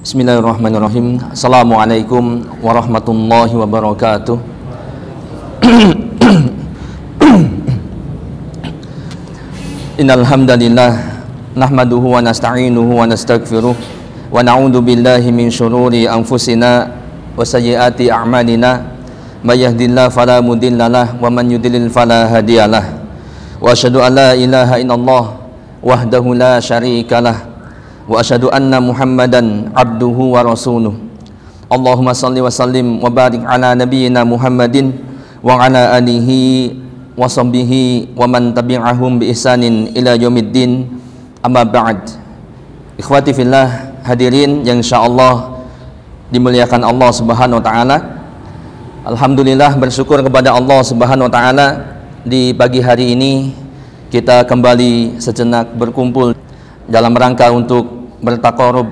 Bismillahirrahmanirrahim. Assalamualaikum warahmatullahi wabarakatuh. Innal hamdalillah nahmaduhu wa nasta'inuhu wa nastaghfiruh wa na'udzu billahi min syururi anfusina wa sayyiati a'malina. May yahdihillahu fala mudhillalah wa man yudlil fala hadiyalah. Wa asyhadu an la ilaha illallah wahdahu la syarikalah wa asyhadu anna Muhammadan abduhu wa rasuluh. Allahumma salli wa sallim wa barik ala nabiyyina Muhammadin wa ala alihi wa sahbihi wa man tabi'ahum bi ihsanin ila yaumiddin. Amma ba'd. Ikhwati fillah, hadirin yang insyaallah dimuliakan Allah Subhanahu wa taala. Alhamdulillah, bersyukur kepada Allah Subhanahu wa taala, di pagi hari ini kita kembali sejenak berkumpul dalam rangka untuk bertaqarrub,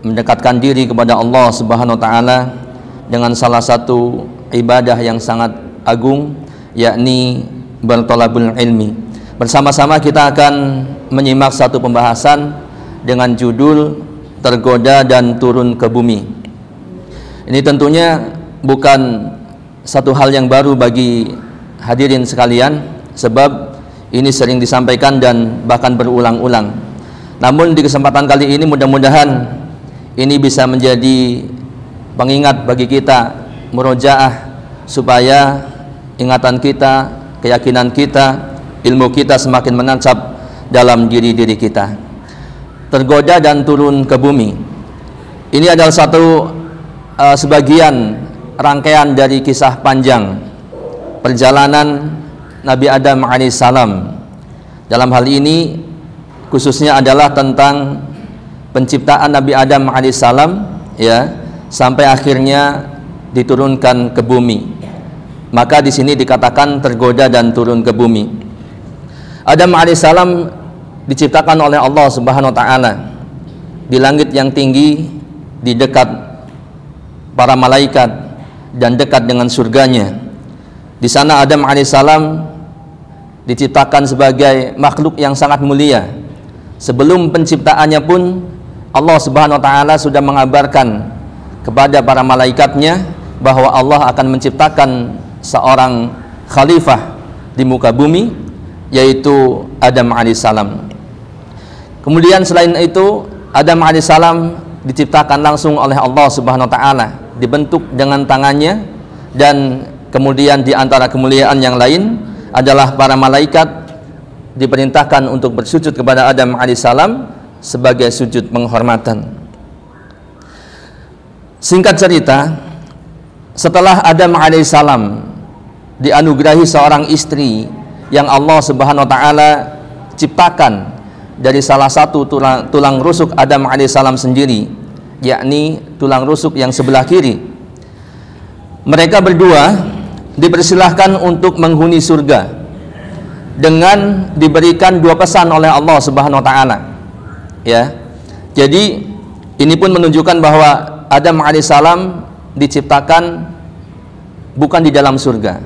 mendekatkan diri kepada Allah Subhanahu wa taala dengan salah satu ibadah yang sangat agung, yakni berthalabul ilmi. Bersama-sama kita akan menyimak satu pembahasan dengan judul Tergoda dan Turun ke Bumi. Ini tentunya bukan satu hal yang baru bagi hadirin sekalian, sebab ini sering disampaikan dan bahkan berulang-ulang. Namun di kesempatan kali ini mudah-mudahan ini bisa menjadi pengingat bagi kita, murojaah, supaya ingatan kita, keyakinan kita, ilmu kita semakin menancap dalam diri-diri kita. Tergoda dan turun ke bumi. Ini adalah satu sebagian rangkaian dari kisah panjang perjalanan Nabi Adam alaihissalam. Dalam hal ini khususnya adalah tentang penciptaan Nabi Adam alaihissalam, ya, sampai akhirnya diturunkan ke bumi. Maka di sini dikatakan tergoda dan turun ke bumi. Adam alaihissalam diciptakan oleh Allah Subhanahu wa taala di langit yang tinggi, di dekat para malaikat dan dekat dengan surganya. Di sana Adam alaihissalam diciptakan sebagai makhluk yang sangat mulia. Sebelum penciptaannya pun Allah Subhanahu wa taala sudah mengabarkan kepada para malaikatnya bahwa Allah akan menciptakan seorang khalifah di muka bumi, yaitu Adam alaihissalam. Kemudian selain itu Adam alaihissalam diciptakan langsung oleh Allah Subhanahu wa taala, dibentuk dengan tangannya, dan kemudian di antara kemuliaan yang lain adalah para malaikat diperintahkan untuk bersujud kepada Adam alaihissalam sebagai sujud penghormatan. Singkat cerita, setelah Adam alaihissalam dianugerahi seorang istri yang Allah Subhanahu wa taala ciptakan dari salah satu tulang rusuk Adam alaihissalam sendiri, yakni tulang rusuk yang sebelah kiri, mereka berdua dipersilahkan untuk menghuni surga dengan diberikan dua pesan oleh Allah Subhanahu wa taala. Ya. Jadi ini pun menunjukkan bahwa Adam alaihissalam diciptakan bukan di dalam surga.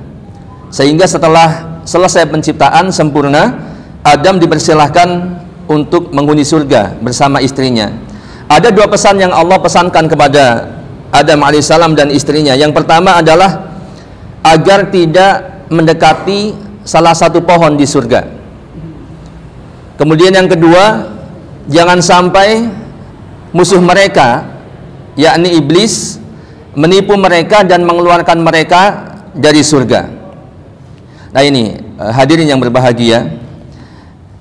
Sehingga setelah selesai penciptaan sempurna, Adam dipersilahkan untuk menghuni surga bersama istrinya. Ada dua pesan yang Allah pesankan kepada Adam alaihissalam dan istrinya. Yang pertama adalah agar tidak mendekati salah satu pohon di surga. Kemudian yang kedua, jangan sampai musuh mereka, yakni iblis, menipu mereka dan mengeluarkan mereka dari surga. Nah ini hadirin yang berbahagia,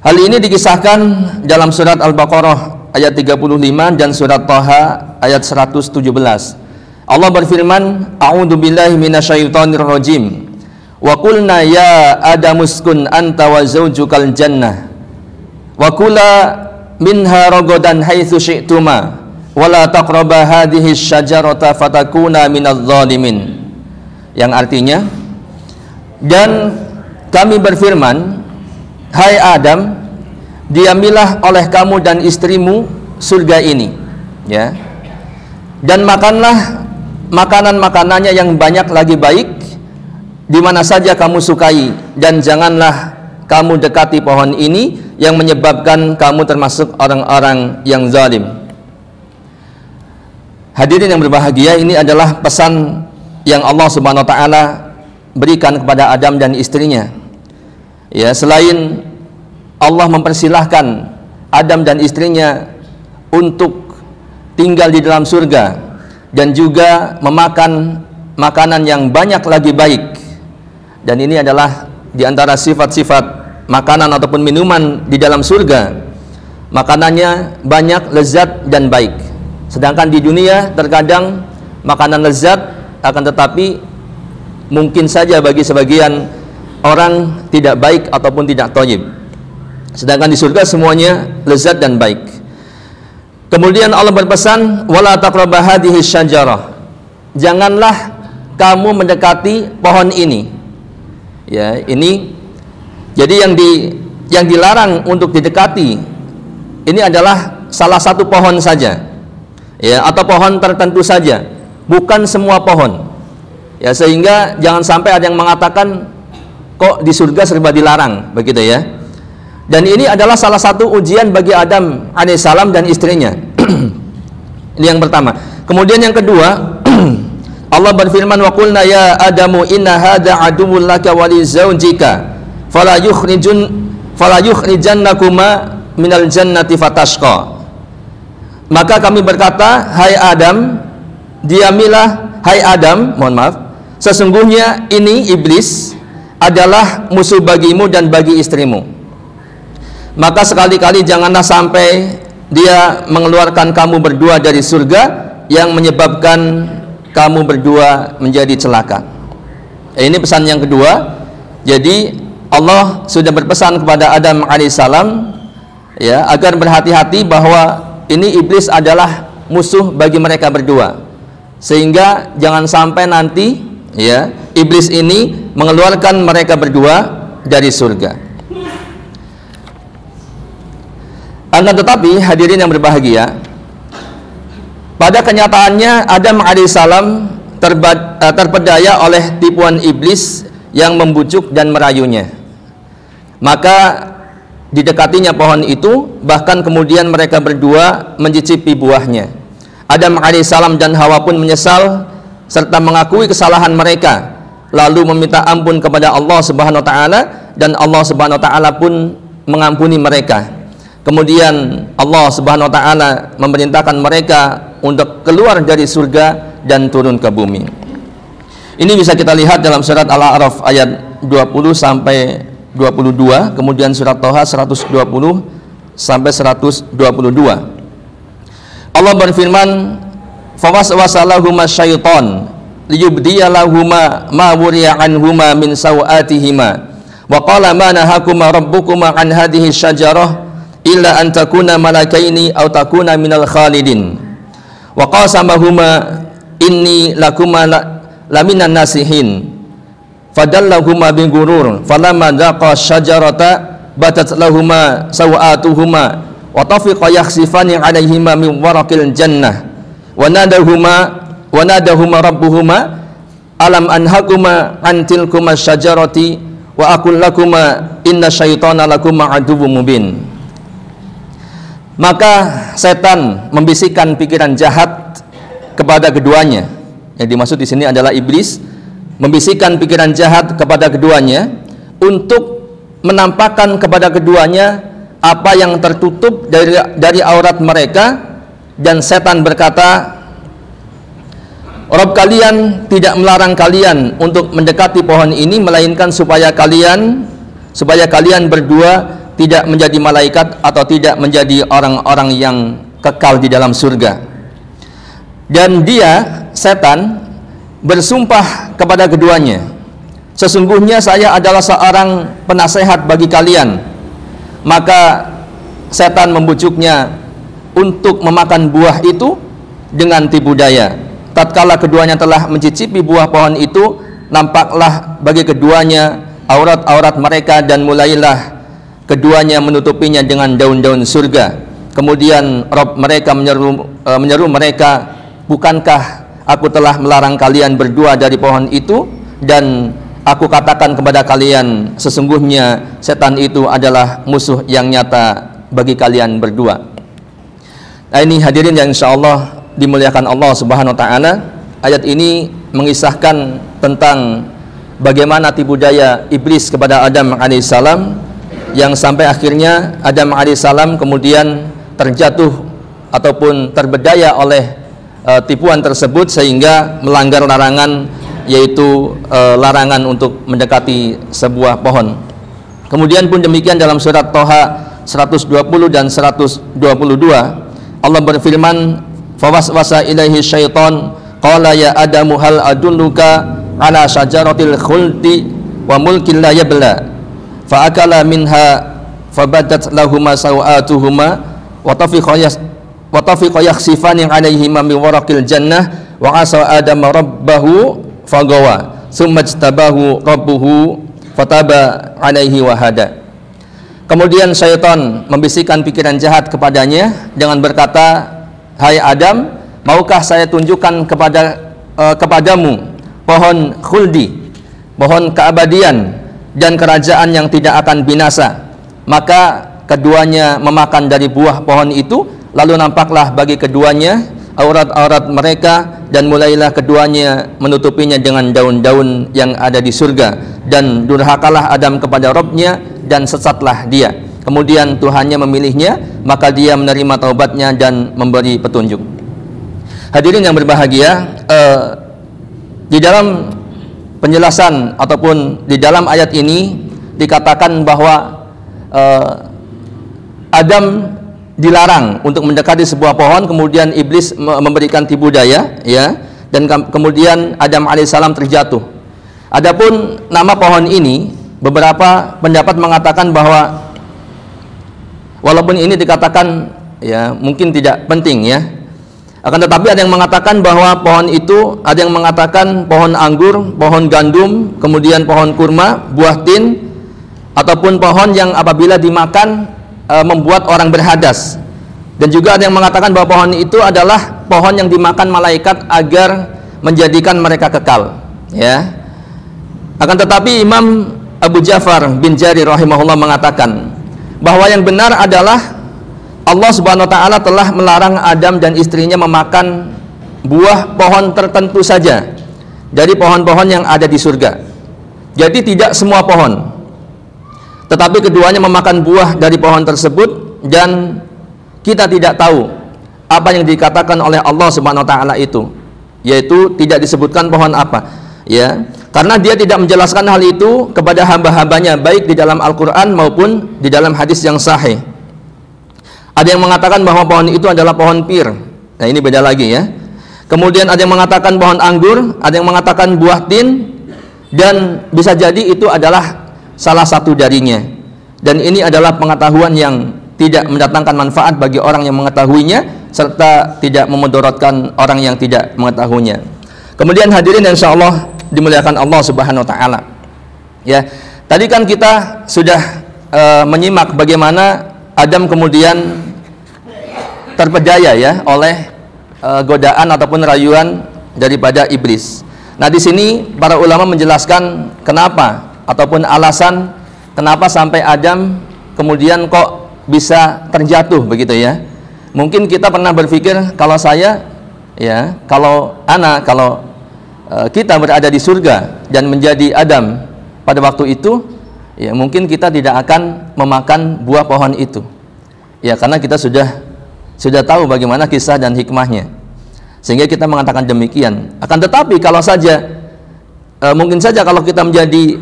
hal ini dikisahkan dalam surat Al-Baqarah ayat 35 dan surat Thaha ayat 117. Allah berfirman, A'udzu billahi minasyaitonir rajim. Wa qulna ya Adamu uskun anta wa zawjukal jannah wa kula minha ragadan haitsu syi'tuma wa la taqraba hadhihi syajarata fatakuna minadh dhalimin. Yang artinya, dan kami berfirman, hai Adam, diamilah oleh kamu dan istrimu surga ini, ya, dan makanlah makanan-makanannya yang banyak lagi baik di mana saja kamu sukai, dan janganlah kamu dekati pohon ini yang menyebabkan kamu termasuk orang-orang yang zalim. Hadirin yang berbahagia, ini adalah pesan yang Allah Subhanahu wa taala berikan kepada Adam dan istrinya. Ya, selain Allah mempersilahkan Adam dan istrinya untuk tinggal di dalam surga dan juga memakan makanan yang banyak lagi baik. Dan ini adalah di antara sifat-sifat makanan ataupun minuman di dalam surga. Makanannya banyak, lezat dan baik. Sedangkan di dunia terkadang makanan lezat, akan tetapi mungkin saja bagi sebagian orang tidak baik ataupun tidak thayyib. Sedangkan di surga semuanya lezat dan baik. Kemudian Allah berpesan, wala taqraba hadhihi syajarah. Janganlah kamu mendekati pohon ini. Ya, ini jadi yang dilarang untuk didekati ini adalah salah satu pohon saja. Ya, atau pohon tertentu saja, bukan semua pohon. Ya, sehingga jangan sampai ada yang mengatakan kok di surga serba dilarang, begitu ya. Dan ini adalah salah satu ujian bagi Adam alaihissalam dan istrinya. Ini yang pertama. Kemudian yang kedua, Allah berfirman, wa qulna ya Adamu inna hadza aduwwun laka wa li zaujika fala yukhrijannakuma minal jannati fatashqa. Maka kami berkata, hai Adam, diamilah, hai Adam, mohon maaf, sesungguhnya ini iblis adalah musuh bagimu dan bagi istrimu. Maka sekali-kali janganlah sampai dia mengeluarkan kamu berdua dari surga yang menyebabkan kamu berdua menjadi celaka. Ini pesan yang kedua. Jadi Allah sudah berpesan kepada Adam alaihissalam, ya, agar berhati-hati bahwa ini iblis adalah musuh bagi mereka berdua, sehingga jangan sampai nanti, ya, iblis ini mengeluarkan mereka berdua dari surga. Akan tetapi hadirin yang berbahagia, pada kenyataannya Adam alaihissalam terpedaya oleh tipuan iblis yang membujuk dan merayunya. Maka didekatinya pohon itu, bahkan kemudian mereka berdua mencicipi buahnya. Adam alaihissalam dan Hawa pun menyesal serta mengakui kesalahan mereka, lalu meminta ampun kepada Allah Subhanahu wa taala, dan Allah Subhanahu wa taala pun mengampuni mereka. Kemudian Allah Subhanahu wa taala memerintahkan mereka untuk keluar dari surga dan turun ke bumi. Ini bisa kita lihat dalam surat Al-A'raf ayat 20 sampai 22, kemudian surat Thaha 120 sampai 122. Allah berfirman, fawaswasalahuma syaitan liyubdiyalahuma ma wuriya anhuma min sawatihima wa qala ma nahakuma rabbukuma an hadhihi syajarah illa an takuna malakaini aw takuna minal khalidin wa qasamahuma inni lakuma laminan nasihin fadallahuma bi ghurur falamma daqa syajarata batat lahuma sawatuhuma wa tafiqa yakhsifani alaihima min waraqil jannah wa nadahuma rabbuhuma alam anhakuma an tilkuma syajarati wa aqul lakuma inna syaitana lakuma aduwwum mubin. Maka setan membisikkan pikiran jahat kepada keduanya. Yang dimaksud di sini adalah iblis membisikkan pikiran jahat kepada keduanya untuk menampakkan kepada keduanya apa yang tertutup dari aurat mereka, dan setan berkata, Rabb kalian tidak melarang kalian untuk mendekati pohon ini, melainkan supaya kalian berdua tidak menjadi malaikat atau tidak menjadi orang-orang yang kekal di dalam surga. Dan dia, setan, bersumpah kepada keduanya, sesungguhnya saya adalah seorang penasehat bagi kalian. Maka setan membujuknya untuk memakan buah itu dengan tipu daya. Tatkala keduanya telah mencicipi buah pohon itu, nampaklah bagi keduanya aurat-aurat mereka, dan mulailah keduanya menutupinya dengan daun-daun surga. Kemudian Rabb mereka menyeru mereka, bukankah aku telah melarang kalian berdua dari pohon itu, dan aku katakan kepada kalian, sesungguhnya setan itu adalah musuh yang nyata bagi kalian berdua. Nah, ini hadirin yang insyaallah dimuliakan Allah Subhanahu wa taala, ayat ini mengisahkan tentang bagaimana tipu daya iblis kepada Adam alaihissalam, yang sampai akhirnya Adam alaihissalam kemudian terjatuh ataupun terbedaya oleh tipuan tersebut sehingga melanggar larangan, yaitu larangan untuk mendekati sebuah pohon. Kemudian pun demikian dalam surat Thaha 120 dan 122 Allah berfirman, fawaswasa ilaihi syaitan qala ya adamu hal adulluka ala syajaratil khuldi wa mulkin la yabla fa akala minha fabadat lahuma sawatuhuma wa tafiqa yakhsifani alaihima min waraqil jannah wa asa adama rabbahu fagawa summa jtabahu rabbuhu fataba alaihi wa hada. Kemudian syaitan membisikkan pikiran jahat kepadanya dengan berkata, hai Adam, maukah saya tunjukkan kepadamu pohon khuldi, pohon keabadian dan kerajaan yang tidak akan binasa. Maka keduanya memakan dari buah pohon itu, lalu nampaklah bagi keduanya aurat-aurat mereka, dan mulailah keduanya menutupinya dengan daun-daun yang ada di surga, dan durhakalah Adam kepada Rabbnya dan sesatlah dia. Kemudian Tuhannya memilihnya, maka dia menerima taubatnya dan memberi petunjuk. Hadirin yang berbahagia, di dalam penjelasan ataupun di dalam ayat ini dikatakan bahwa Adam dilarang untuk mendekati sebuah pohon, kemudian iblis memberikan tipu daya, ya, dan kemudian Adam alaihissalam terjatuh. Adapun nama pohon ini, beberapa pendapat mengatakan bahwa walaupun ini dikatakan ya mungkin tidak penting ya, akan tetapi ada yang mengatakan bahwa pohon itu, ada yang mengatakan pohon anggur, pohon gandum, kemudian pohon kurma, buah tin, ataupun pohon yang apabila dimakan membuat orang berhadas. Dan juga ada yang mengatakan bahwa pohon itu adalah pohon yang dimakan malaikat agar menjadikan mereka kekal, ya. Akan tetapi Imam Abu Ja'far bin Jarir rahimahullah mengatakan bahwa yang benar adalah Allah Subhanahu wa taala telah melarang Adam dan istrinya memakan buah pohon tertentu saja dari pohon-pohon yang ada di surga. Jadi tidak semua pohon, tetapi keduanya memakan buah dari pohon tersebut, dan kita tidak tahu apa yang dikatakan oleh Allah Subhanahu wa taala itu, yaitu tidak disebutkan pohon apa, ya. Karena dia tidak menjelaskan hal itu kepada hamba-hambanya, baik di dalam Al-Quran maupun di dalam hadis yang sahih. Ada yang mengatakan bahwa pohon itu adalah pohon pir. Nah, ini beda lagi ya. Kemudian ada yang mengatakan pohon anggur, ada yang mengatakan buah tin, dan bisa jadi itu adalah salah satu darinya. Dan ini adalah pengetahuan yang tidak mendatangkan manfaat bagi orang yang mengetahuinya, serta tidak memudaratkan orang yang tidak mengetahuinya. Kemudian hadirin insyaallah dimuliakan Allah Subhanahu wa taala. Ya, tadi kan kita sudah menyimak bagaimana Adam kemudian terpedaya ya oleh godaan ataupun rayuan daripada iblis. Nah, di sini para ulama menjelaskan kenapa ataupun alasan kenapa sampai Adam kemudian kok bisa terjatuh begitu ya. Mungkin kita pernah berpikir, kalau saya ya, kalau kita berada di surga dan menjadi Adam pada waktu itu, ya mungkin kita tidak akan memakan buah pohon itu, ya, karena kita sudah tahu bagaimana kisah dan hikmahnya, sehingga kita mengatakan demikian. Akan tetapi kalau saja mungkin saja kalau kita menjadi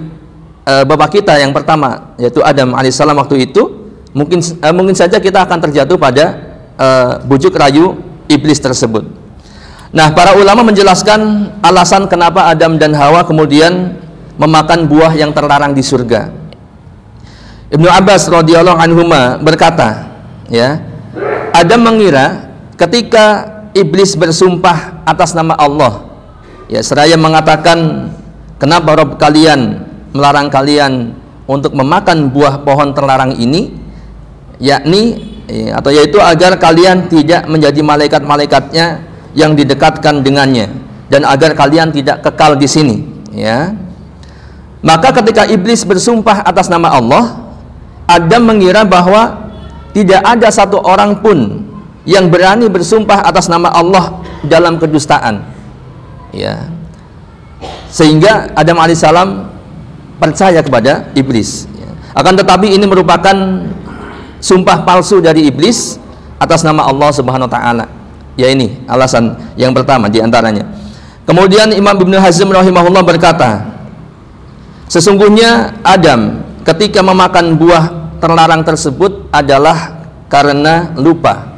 bapak kita yang pertama, yaitu Adam alaihissalam waktu itu, mungkin saja kita akan terjatuh pada bujuk rayu iblis tersebut. Nah, para ulama menjelaskan alasan kenapa Adam dan Hawa kemudian memakan buah yang terlarang di surga. Ibnu Abbas radhiyallahu anhuma berkata, ya, Adam mengira ketika iblis bersumpah atas nama Allah, ya, seraya mengatakan, kenapa Rabb kalian melarang kalian untuk memakan buah pohon terlarang ini, yakni yaitu agar kalian tidak menjadi malaikat-malaikatnya yang didekatkan dengannya, dan agar kalian tidak kekal di sini, ya. Maka ketika iblis bersumpah atas nama Allah, Adam mengira bahwa tidak ada satu orang pun yang berani bersumpah atas nama Allah dalam kedustaan, ya, sehingga Adam alaihissalam percaya kepada iblis, ya. Akan tetapi ini merupakan sumpah palsu dari iblis atas nama Allah Subhanahu wa taala. Ya, ini alasan yang pertama di antaranya. Kemudian Imam Ibnu Hazm rahimahullah berkata, sesungguhnya Adam ketika memakan buah terlarang tersebut adalah karena lupa.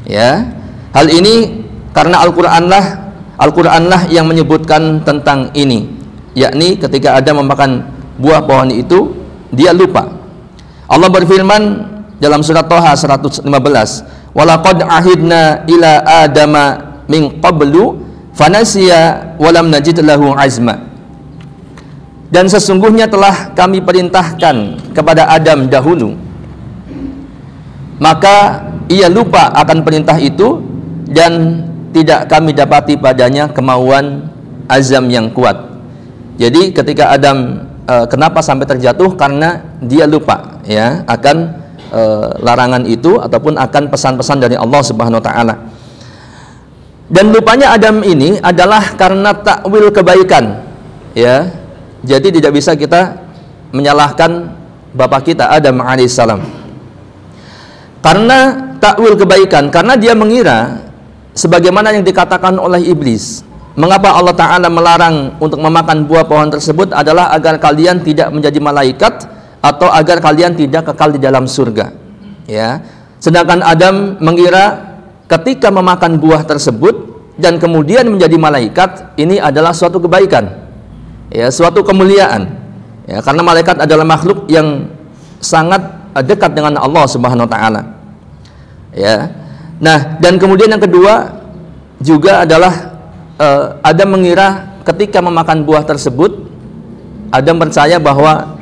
Ya, hal ini karena Al-Qur'anlah yang menyebutkan tentang ini, yakni ketika Adam memakan buah pohon itu dia lupa. Allah berfirman dalam surat Thaha 115, walaqad ahidna ila adama min qablu fanasiya walam najid lahu azma. Dan sesungguhnya telah kami perintahkan kepada Adam dahulu, maka ia lupa akan perintah itu dan tidak kami dapati padanya kemauan azam yang kuat. Jadi ketika Adam kenapa sampai terjatuh? Karena dia lupa, ya, akan larangan itu ataupun akan pesan-pesan dari Allah Subhanahu wa taala. Dan lupanya Adam ini adalah karena takwil kebaikan, ya. Jadi tidak bisa kita menyalahkan bapak kita Adam alaihissalam karena takwil kebaikan, karena dia mengira sebagaimana yang dikatakan oleh iblis. Mengapa Allah Ta'ala melarang untuk memakan buah pohon tersebut adalah agar kalian tidak menjadi malaikat atau agar kalian tidak kekal di dalam surga, ya. Sedangkan Adam mengira ketika memakan buah tersebut dan kemudian menjadi malaikat, ini adalah suatu kebaikan, ya, suatu kemuliaan, ya, karena malaikat adalah makhluk yang sangat dekat dengan Allah Subhanahu wa taala, ya. Nah, dan kemudian yang kedua juga adalah Adam mengira ketika memakan buah tersebut, Adam percaya bahwa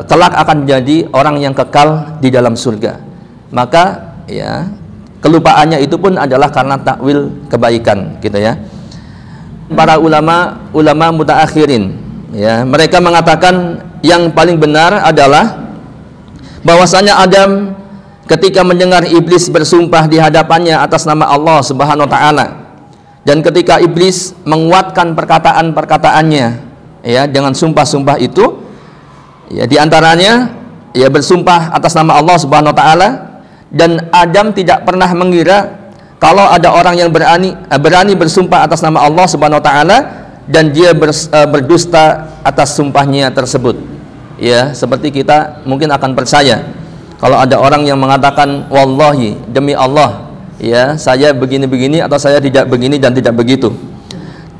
kelak akan menjadi orang yang kekal di dalam surga. Maka, ya, kelupaannya itu pun adalah karena takwil kebaikan, gitu ya. Para ulama mutaakhirin, ya, mereka mengatakan yang paling benar adalah bahwasanya Adam ketika mendengar iblis bersumpah di hadapannya atas nama Allah Subhanahu wa taala, dan ketika iblis menguatkan perkataan-perkataannya, ya, dengan sumpah-sumpah itu, ya, diantaranya, ya, bersumpah atas nama Allah Subhanahu wa taala, dan Adam tidak pernah mengira kalau ada orang yang berani bersumpah atas nama Allah Subhanahu wa taala dan dia berdusta atas sumpahnya tersebut. Ya, seperti kita mungkin akan percaya kalau ada orang yang mengatakan wallahi, demi Allah, ya, saya begini-begini atau saya tidak begini dan tidak begitu.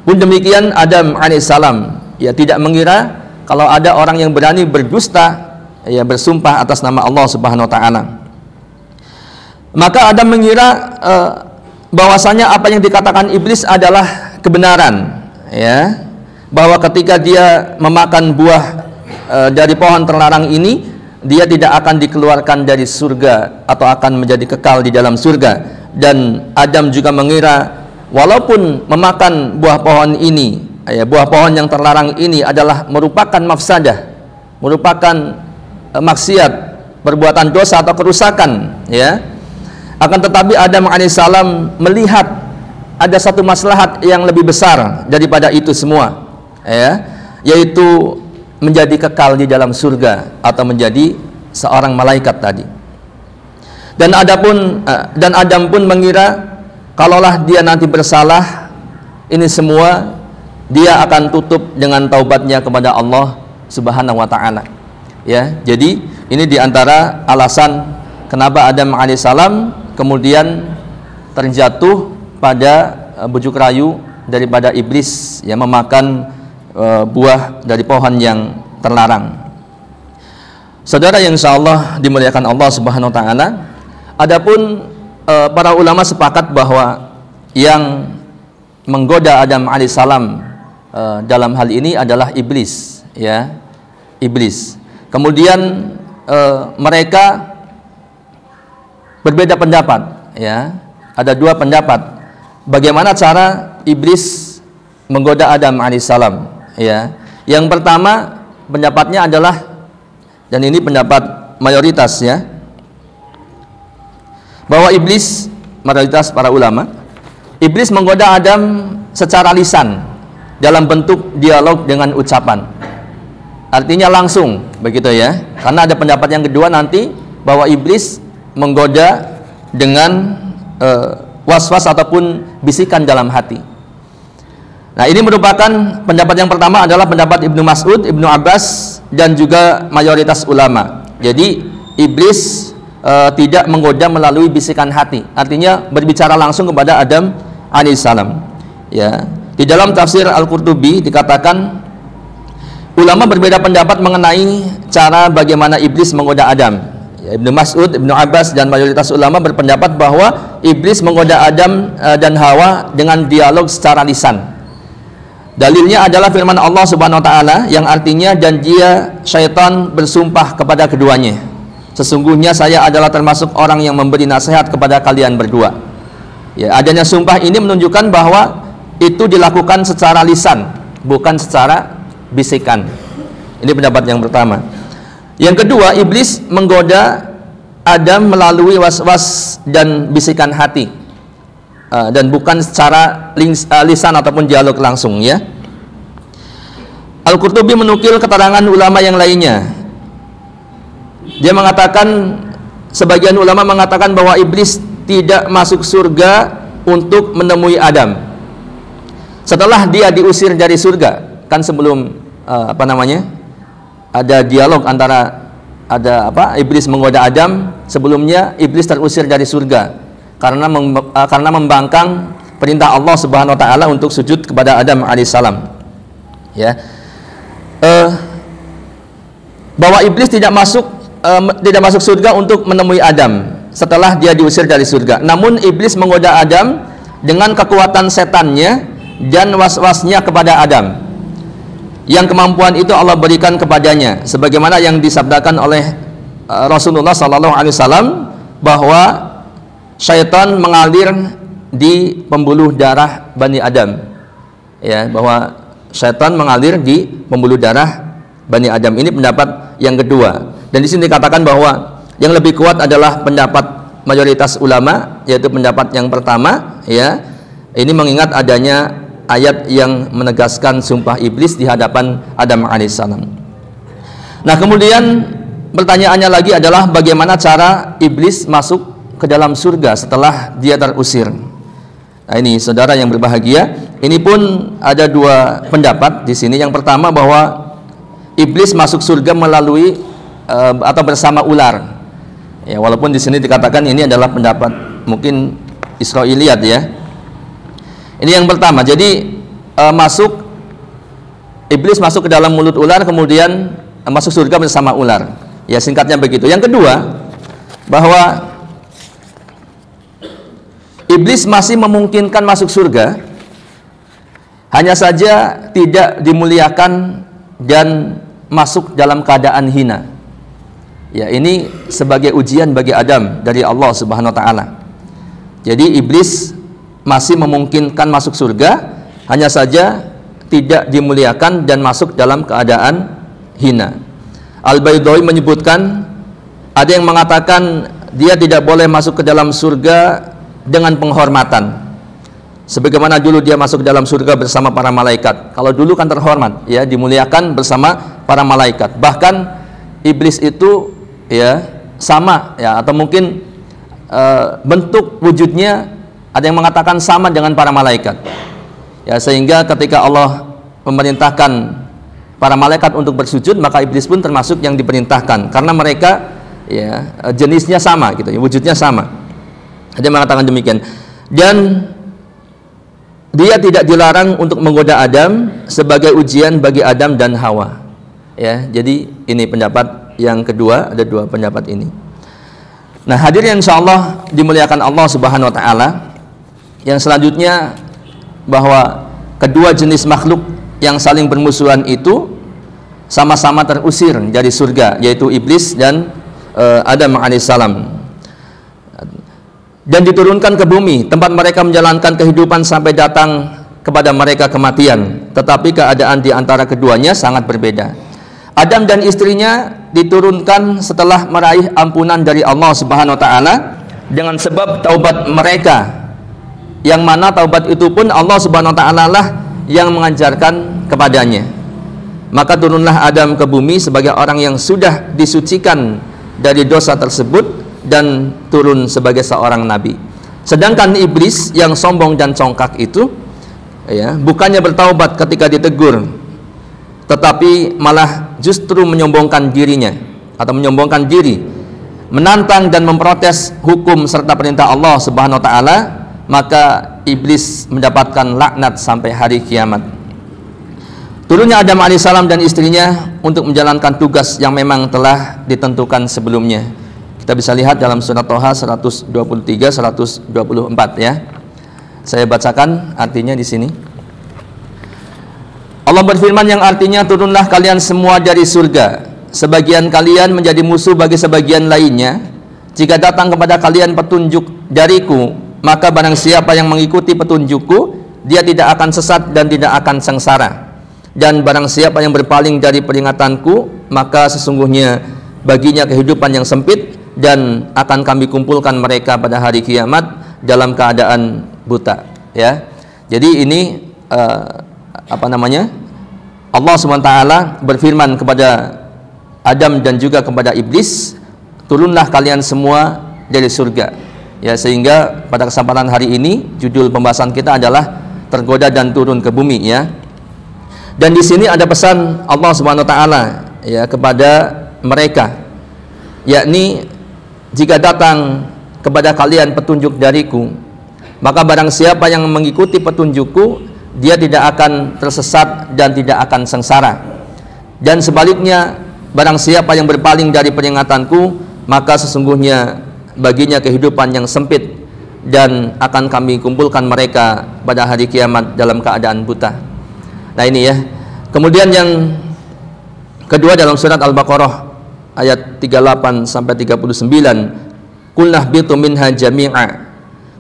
Pun demikian Adam alaihissalam, ya, tidak mengira kalau ada orang yang berani berdusta, ya, bersumpah atas nama Allah Subhanahu wa taala. Maka Adam mengira bahwasanya apa yang dikatakan iblis adalah kebenaran, ya, bahwa ketika dia memakan buah dari pohon terlarang ini, dia tidak akan dikeluarkan dari surga atau akan menjadi kekal di dalam surga. Dan Adam juga mengira walaupun memakan buah pohon ini, ya, buah pohon yang terlarang ini adalah merupakan mafsadah, merupakan maksiat, perbuatan dosa atau kerusakan, ya, akan tetapi Adam alaihissalam melihat ada satu maslahat yang lebih besar daripada itu semua, ya, yaitu menjadi kekal di dalam surga atau menjadi seorang malaikat tadi. Dan Adam pun mengira kalaulah dia nanti bersalah, ini semua dia akan tutup dengan taubatnya kepada Allah Subhanahu wa taala, ya. Jadi ini diantara alasan kenapa Adam alaihissalam kemudian terjatuh pada bujuk rayu daripada iblis yang memakan buah dari pohon yang terlarang. Saudara yang insyaallah dimuliakan Allah Subhanahu wa taala, adapun para ulama sepakat bahwa yang menggoda Adam alaihissalam dalam hal ini adalah iblis, ya, iblis. Kemudian mereka berbeda pendapat, ya. Ada dua pendapat bagaimana cara iblis menggoda Adam alaihissalam, ya. Yang pertama pendapatnya adalah, dan ini pendapat mayoritas, ya, bahwa iblis, mayoritas para ulama, iblis menggoda Adam secara lisan dalam bentuk dialog dengan ucapan. Artinya langsung, begitu ya. Karena ada pendapat yang kedua nanti bahwa iblis menggoda dengan was-was ataupun bisikan dalam hati. Nah, ini merupakan pendapat yang pertama adalah pendapat Ibnu Mas'ud, Ibnu Abbas, dan juga mayoritas ulama. Jadi iblis tidak menggoda melalui bisikan hati, artinya berbicara langsung kepada Adam alaihissalam. Ya, di dalam tafsir Al-Qurtubi dikatakan ulama berbeda pendapat mengenai cara bagaimana iblis menggoda Adam. Ya, Ibnu Mas'ud, Ibnu Abbas, dan mayoritas ulama berpendapat bahwa iblis menggoda Adam dan Hawa dengan dialog secara lisan. Dalilnya adalah firman Allah Subhanahu wa taala yang artinya, dan dia syaitan bersumpah kepada keduanya, sesungguhnya saya adalah termasuk orang yang memberi nasihat kepada kalian berdua. Ya, adanya sumpah ini menunjukkan bahwa itu dilakukan secara lisan, bukan secara bisikan. Ini pendapat yang pertama. Yang kedua, iblis menggoda Adam melalui was-was dan bisikan hati, dan bukan secara lisan ataupun dialog langsung, ya. Al-Qurtubi menukil keterangan ulama yang lainnya. Dia mengatakan, sebagian ulama mengatakan bahwa iblis tidak masuk surga untuk menemui Adam setelah dia diusir dari surga. Kan sebelum ada dialog antara iblis menggoda Adam, sebelumnya iblis terusir dari surga karena membangkang perintah Allah Subhanahu wa taala untuk sujud kepada Adam alaihissalam. Ya. Bahwa iblis tidak masuk surga untuk menemui Adam setelah dia diusir dari surga. Namun iblis menggoda Adam dengan kekuatan setannya dan was-wasnya kepada Adam, yang kemampuan itu Allah berikan kepadanya, sebagaimana yang disabdakan oleh Rasulullah SAW bahwa syaitan mengalir di pembuluh darah Bani Adam. Ya, bahwa syaitan mengalir di pembuluh darah Bani Adam. Ini pendapat yang kedua. Dan di sini dikatakan bahwa yang lebih kuat adalah pendapat mayoritas ulama, yaitu pendapat yang pertama, ya. Ini mengingat adanya ayat yang menegaskan sumpah iblis di hadapan Adam alaihissalam. Nah, kemudian pertanyaannya lagi adalah bagaimana cara iblis masuk ke dalam surga setelah dia terusir. Nah, ini saudara yang berbahagia, ini pun ada dua pendapat di sini. Yang pertama bahwa iblis masuk surga melalui atau bersama ular. Ya, walaupun di sini dikatakan ini adalah pendapat mungkin Israiliyat, ya. Ini yang pertama. Jadi iblis masuk ke dalam mulut ular, kemudian masuk surga bersama ular. Ya, singkatnya begitu. Yang kedua, bahwa iblis masih memungkinkan masuk surga, hanya saja tidak dimuliakan dan masuk dalam keadaan hina. Ya, ini sebagai ujian bagi Adam dari Allah Subhanahu wa taala. Jadi iblis masih memungkinkan masuk surga, hanya saja tidak dimuliakan dan masuk dalam keadaan hina. Al-Baydawi menyebutkan, ada yang mengatakan dia tidak boleh masuk ke dalam surga dengan penghormatan, sebagaimana dulu dia masuk ke dalam surga bersama para malaikat. Kalau dulu kan terhormat, ya, dimuliakan bersama para malaikat. Bahkan iblis itu, ya, sama, ya, atau mungkin bentuk wujudnya ada yang mengatakan sama dengan para malaikat. Ya, sehingga ketika Allah memerintahkan para malaikat untuk bersujud, maka iblis pun termasuk yang diperintahkan karena mereka, ya, jenisnya sama gitu, ya, wujudnya sama. Ada yang mengatakan demikian. Dan dia tidak dilarang untuk menggoda Adam sebagai ujian bagi Adam dan Hawa. Ya, jadi ini pendapat yang kedua, ada dua pendapat ini. Nah, hadirin insyaallah dimuliakan Allah Subhanahu wa taala. Yang selanjutnya, bahwa kedua jenis makhluk yang saling bermusuhan itu sama-sama terusir dari surga, yaitu iblis dan Adam alaihissalam, dan diturunkan ke bumi tempat mereka menjalankan kehidupan sampai datang kepada mereka kematian. Tetapi keadaan di antara keduanya sangat berbeda. Adam dan istrinya diturunkan setelah meraih ampunan dari Allah Subhanahu wa taala dengan sebab taubat mereka, yang mana taubat itu pun Allah Subhanahu wa taala lah yang mengajarkan kepadanya. Maka turunlah Adam ke bumi sebagai orang yang sudah disucikan dari dosa tersebut dan turun sebagai seorang nabi. Sedangkan iblis yang sombong dan congkak itu, ya, bukannya bertaubat ketika ditegur, tetapi malah justru menyombongkan dirinya atau menyombongkan diri, menantang dan memprotes hukum serta perintah Allah Subhanahu wa taala, maka iblis mendapatkan laknat sampai hari kiamat. Turunnya Adam alaihissalam dan istrinya untuk menjalankan tugas yang memang telah ditentukan sebelumnya. Kita bisa lihat dalam surat Toha 123 124 ya. Saya bacakan artinya di sini. Allah berfirman yang artinya, turunlah kalian semua dari surga, sebagian kalian menjadi musuh bagi sebagian lainnya. Jika datang kepada kalian petunjuk dariku, maka barang siapa yang mengikuti petunjukku, dia tidak akan sesat dan tidak akan sengsara. Dan barang siapa yang berpaling dari peringatanku, maka sesungguhnya baginya kehidupan yang sempit, dan akan kami kumpulkan mereka pada hari kiamat dalam keadaan buta. Ya, jadi ini Allah SWT berfirman kepada Adam dan juga kepada iblis, turunlah kalian semua dari surga. Ya, sehingga pada kesempatan hari ini judul pembahasan kita adalah tergoda dan turun ke bumi ya. Dan di sini ada pesan Allah SWT ya kepada mereka, yakni jika datang kepada kalian petunjuk dariku, maka barang siapa yang mengikuti petunjukku, dia tidak akan tersesat dan tidak akan sengsara. Dan sebaliknya, barang siapa yang berpaling dari peringatanku, maka sesungguhnya baginya kehidupan yang sempit, dan akan kami kumpulkan mereka pada hari kiamat dalam keadaan buta. Nah ini ya. Kemudian yang kedua dalam surat Al-Baqarah ayat 38 sampai 39, qulnah bitu minha jami'a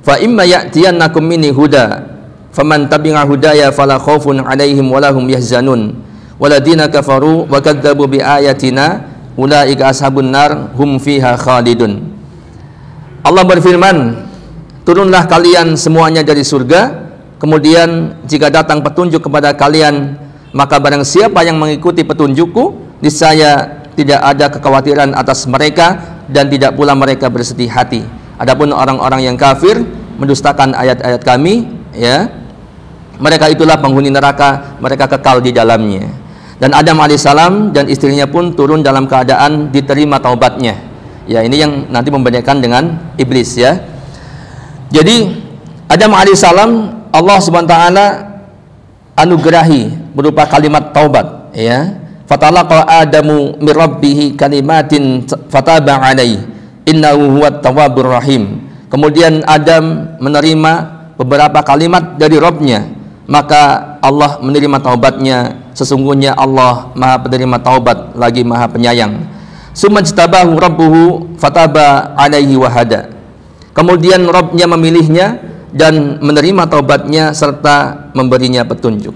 fa imma ya'tiyannakum minni huda faman tabi'a hudaya fala khaufun 'alaihim wa lahum yahzanun waladina kafaru wa kadzdzabu bi ayatina ulaika ashabun nar hum fiha khalidun. Allah berfirman, turunlah kalian semuanya dari surga, kemudian jika datang petunjuk kepada kalian, maka barang siapa yang mengikuti petunjukku, niscaya tidak ada kekhawatiran atas mereka dan tidak pula mereka bersedih hati. Adapun orang-orang yang kafir mendustakan ayat-ayat kami, ya, mereka itulah penghuni neraka, mereka kekal di dalamnya. Dan Adam alaihissalam dan istrinya pun turun dalam keadaan diterima taubatnya. Ya, ini yang nanti membedakan dengan iblis ya. Jadi Adam alaihissalam Allah Subhanahu wa taala anugerahi berupa kalimat taubat ya. Fatalaqa Adamu min rabbih kalimatin fataba alaihi innahu huwat tawwabur rahim. Kemudian Adam menerima beberapa kalimat dari Rabb-nya, maka Allah menerima taubatnya. Sesungguhnya Allah Maha penerima taubat lagi Maha penyayang. Sumajtabahu rabbuhu fataba alaihi wahada. Kemudian Rabb-nya memilihnya dan menerima taubatnya serta memberinya petunjuk.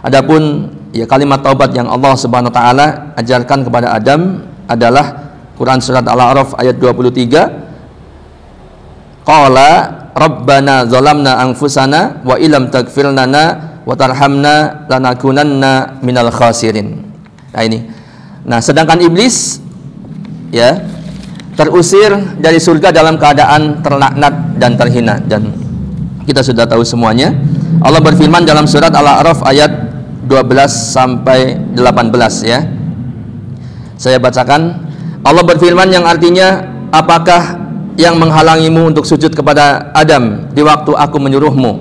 Adapun ya kalimat taubat yang Allah Subhanahu wa taala ajarkan kepada Adam adalah Quran surat Al-A'raf ayat 23. Qala rabbana zalamna anfusana wa illam taghfir lana wa tarhamna lanakunanna minal khasirin. Nah ini. Nah, sedangkan iblis ya terusir dari surga dalam keadaan terlaknat dan terhina, dan kita sudah tahu semuanya. Allah berfirman dalam surat Al-A'raf ayat 12 sampai 18 ya. Saya bacakan. Allah berfirman yang artinya, apakah yang menghalangimu untuk sujud kepada Adam di waktu aku menyuruhmu?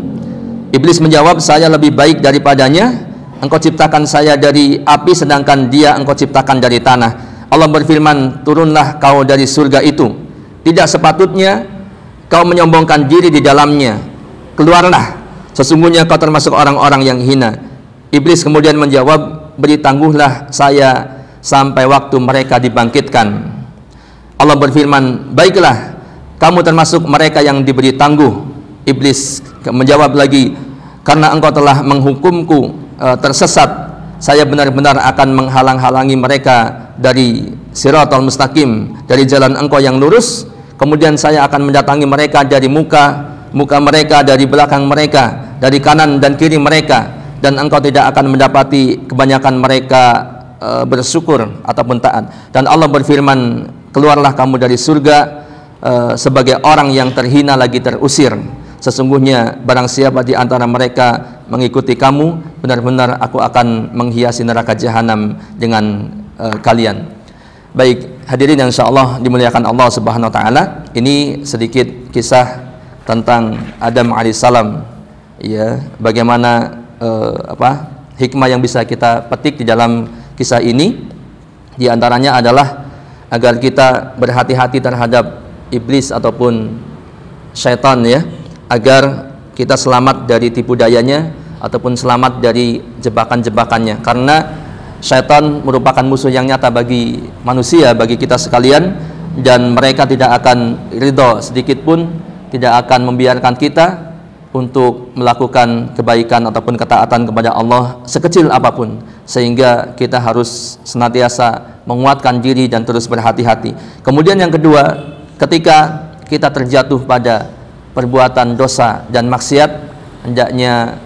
Iblis menjawab, saya lebih baik daripadanya. Engkau ciptakan saya dari api sedangkan dia engkau ciptakan dari tanah. Allah berfirman, turunlah kau dari surga itu. Tidak sepatutnya kau menyombongkan diri di dalamnya. Keluarlah, sesungguhnya kau termasuk orang-orang yang hina. Iblis kemudian menjawab, beri tangguhlah saya sampai waktu mereka dibangkitkan. Allah berfirman, baiklah, kamu termasuk mereka yang diberi tangguh. Iblis menjawab lagi, karena engkau telah menghukumku tersesat, saya benar-benar akan menghalang-halangi mereka dari siratal mustaqim, dari jalan engkau yang lurus. Kemudian saya akan mendatangi mereka dari muka mereka, dari belakang mereka, dari kanan dan kiri mereka, dan engkau tidak akan mendapati kebanyakan mereka bersyukur ataupun taat. Dan Allah berfirman, keluarlah kamu dari surga sebagai orang yang terhina lagi terusir. Sesungguhnya barang siapa di antara mereka mengikuti kamu, benar-benar aku akan menghiasi neraka jahanam dengan kalian. Baik, hadirin yang insyaallah dimuliakan Allah Subhanahu wa taala, ini sedikit kisah tentang Adam alaihissalam, ya, bagaimana hikmah yang bisa kita petik di dalam kisah ini. Di antaranya adalah agar kita berhati-hati terhadap iblis ataupun syaitan, ya, agar kita selamat dari tipu dayanya ataupun selamat dari jebakan-jebakannya, karena syaitan merupakan musuh yang nyata bagi manusia, bagi kita sekalian, dan mereka tidak akan ridho sedikit pun, tidak akan membiarkan kita untuk melakukan kebaikan ataupun ketaatan kepada Allah sekecil apapun, sehingga kita harus senantiasa menguatkan diri dan terus berhati-hati. Kemudian yang kedua, ketika kita terjatuh pada perbuatan dosa dan maksiat, hendaknya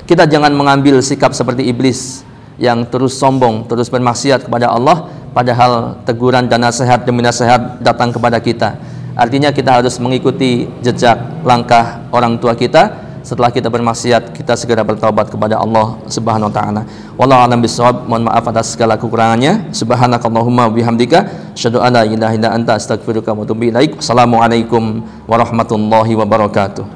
kita jangan mengambil sikap seperti iblis yang terus sombong, terus bermaksiat kepada Allah, padahal teguran dan nasihat demi nasihat datang kepada kita. Artinya kita harus mengikuti jejak langkah orang tua kita. Setelah kita bermaksiat, kita segera bertaubat kepada Allah Subhanahu wa taala. Wallahu a'lam bishawab. Mohon maaf atas segala kekurangannya. Subhanakallahumma bihamdika asyhadu an la ilaha illa anta astaghfiruka wa atubu ilaik. Assalamualaikum warahmatullahi wabarakatuh.